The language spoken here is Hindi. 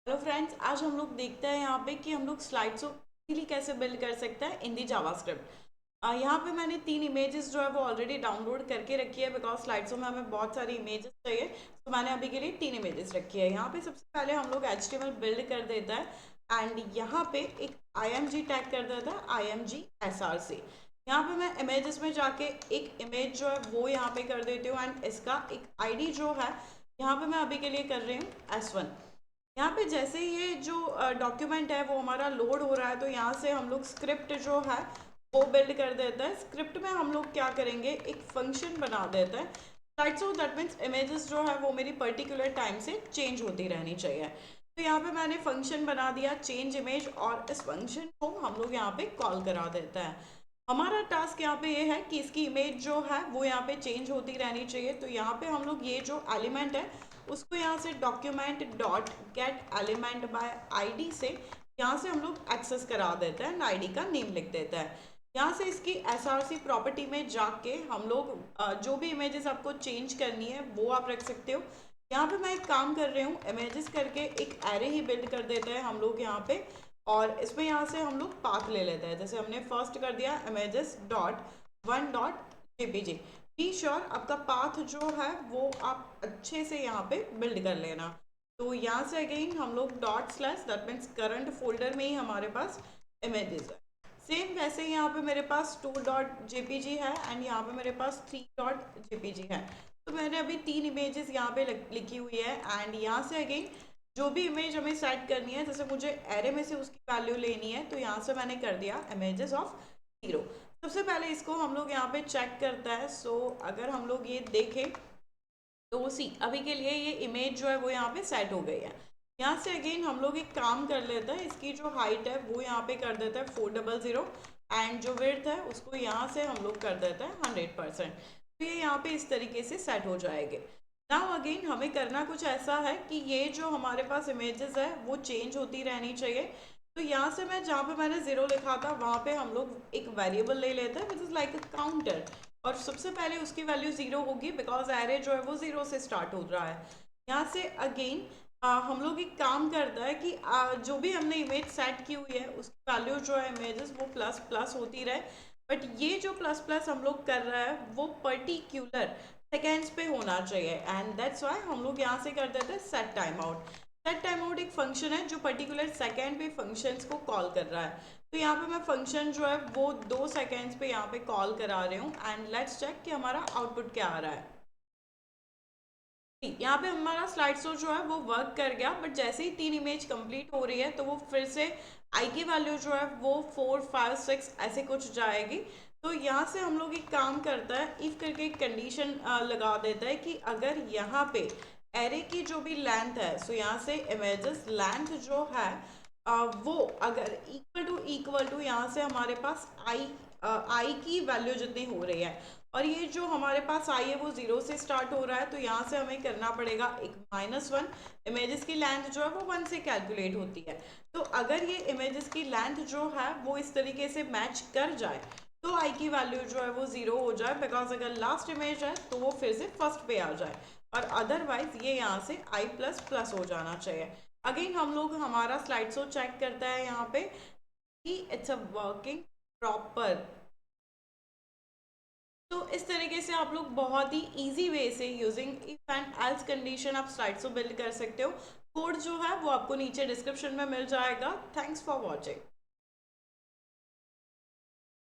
हेलो फ्रेंड्स, आज हम लोग देखते हैं यहाँ पे कि हम लोग स्लाइड्स को इजीली कैसे बिल्ड कर सकते हैं इन दी जावास्क्रिप्ट। यहाँ पे मैंने 3 इमेजेस जो है वो ऑलरेडी डाउनलोड करके रखी है बिकॉज स्लाइड्सों में हमें बहुत सारी इमेजेस चाहिए। तो मैंने अभी के लिए 3 इमेजेस रखी है। यहाँ पे सबसे पहले हम लोग HTML बिल्ड कर देता है एंड यहाँ पे एक IMG टैग कर देता है, IMG SRC। यहाँ पे मैं इमेजेस में जाके एक इमेज जो है वो यहाँ पे कर देती हूँ एंड इसका एक ID जो है यहाँ पे मैं अभी के लिए कर रही हूँ S1। यहाँ पे जैसे ये जो डॉक्यूमेंट है वो हमारा लोड हो रहा है तो यहाँ से हम लोग स्क्रिप्ट जो है वो बिल्ड कर देता है। स्क्रिप्ट में हम लोग क्या करेंगे, एक फंक्शन बना देता है। सो दैट मीन्स इमेजेस जो है वो मेरी पर्टिकुलर टाइम से चेंज होती रहनी चाहिए। तो यहाँ पे मैंने फंक्शन बना दिया चेंज इमेज और इस फंक्शन को हम लोग यहाँ पे कॉल करा देता है। हमारा टास्क यहाँ पे ये है कि इसकी इमेज जो है वो यहाँ पे चेंज होती रहनी चाहिए। तो यहाँ पे हम लोग ये जो एलिमेंट है उसको यहाँ से document dot gate element by ID से यहाँ से हम लोग एक्सेस करा देते हैं एंड आईडी का नेम लिख देता है। यहाँ से इसकी एसआरसी प्रॉपर्टी में जाके हम लोग जो भी इमेजेस आपको चेंज करनी है वो आप रख सकते हो। यहाँ पे मैं एक काम कर रही हूँ, इमेजेस करके एक एरे ही बिल्ड कर देते हैं हम लोग यहाँ पे। और इसमें यहाँ से हम लोग पाथ ले लेते हैं। जैसे हमने फर्स्ट कर दिया images dot one dot JPG. Be sure आपका पाथ जो है वो आप अच्छे से यहाँ पे बिल्ड कर लेना। तो यहाँ से अगेन हम लोग dot slash that means current folder में ही हमारे पास इमेजेस है। सेम वैसे ही यहाँ पे मेरे पास 2.jpg है एंड यहाँ पे मेरे पास 3.jpg है। तो मैंने अभी 3 इमेजेस यहाँ पे लिखी हुई है एंड यहाँ से अगेन जो भी इमेज हमें सेट करनी है, जैसे मुझे एरे में से उसकी वैल्यू लेनी है तो यहाँ से मैंने कर दिया इमेजेस ऑफ 0। सबसे पहले इसको हम लोग यहाँ पे चेक करता है। सो अगर हम लोग ये देखें तो सी अभी के लिए ये इमेज जो है वो यहाँ पे सेट हो गई है। यहाँ से अगेन हम लोग एक काम कर लेते हैं, इसकी जो हाइट है वो यहाँ पे कर देता है 400 एंड जो विड्थ है उसको यहाँ से हम लोग कर देते हैं 100%। तो ये यहाँ पे इस तरीके से सेट हो जाएंगे। नाउ अगेन हमें करना कुछ ऐसा है कि ये जो हमारे पास इमेजेस है वो चेंज होती रहनी चाहिए। तो यहाँ से मैं जहाँ पे मैंने 0 लिखा था वहाँ पे हम लोग एक वेरिएबल ले लेते हैं which is like a counter. और सबसे पहले उसकी वैल्यू 0 होगी बिकॉज एरे जो है वो 0 से स्टार्ट हो रहा है। यहाँ से अगेन हम लोग एक काम करता है कि जो भी हमने इमेज सेट की हुई है उसकी वैल्यू जो है इमेजेस वो प्लस प्लस होती रहे। बट ये जो प्लस प्लस हम लोग कर रहा है वो पर्टिकुलर सेकेंड्स पे होना चाहिए एंड दैट्स वाई हम लोग यहाँ से कर देते हैं set time out. Set time out एक फंक्शन है जो पर्टिकुलर सेकेंड पे फंक्शंस को कॉल कर रहा है। तो यहाँ पे मैं फंक्शन जो है वो 2 सेकेंड्स पे यहाँ पे कॉल करा रही हूँ एंड लेट्स चेक कि हमारा आउटपुट क्या आ रहा है। यहाँ पे हमारा स्लाइड शो जो है वो वर्क कर गया बट जैसे ही 3 इमेज कंप्लीट हो रही है तो वो फिर से आई की वैल्यू जो है वो 4 5 6 ऐसे कुछ जाएगी। तो यहाँ से हम लोग एक काम करता है, इफ करके एक कंडीशन लगा देता है कि अगर यहाँ पे एरे की जो भी लेंथ है सो यहाँ से इमेजेस लेंथ जो है वो अगर इक्वल टू यहाँ से हमारे पास आई की वैल्यू जितनी हो रही है और ये जो हमारे पास आई है वो 0 से स्टार्ट हो रहा है तो यहाँ से हमें करना पड़ेगा एक -1। इमेजेस की लेंथ जो है वो 1 से कैलकुलेट होती है। तो अगर ये इमेजेस की लेंथ जो है वो इस तरीके से मैच कर जाए तो आई की वैल्यू जो है वो 0 हो जाए बिकॉज अगर लास्ट इमेज है तो वो फिर से फर्स्ट पे आ जाए और अदरवाइज ये यहाँ से आई प्लस प्लस हो जाना चाहिए। अगेन हम लोग हमारा स्लाइड शो चेक करता है यहाँ पे कि इट्स अ वर्किंग प्रॉपर। तो इस तरीके से आप लोग बहुत ही इजी वे से using if and else condition आप स्लाइड्स को बिल्ड कर सकते हो। कोड जो है वो आपको नीचे डिस्क्रिप्शन में मिल जाएगा। Thanks for watching.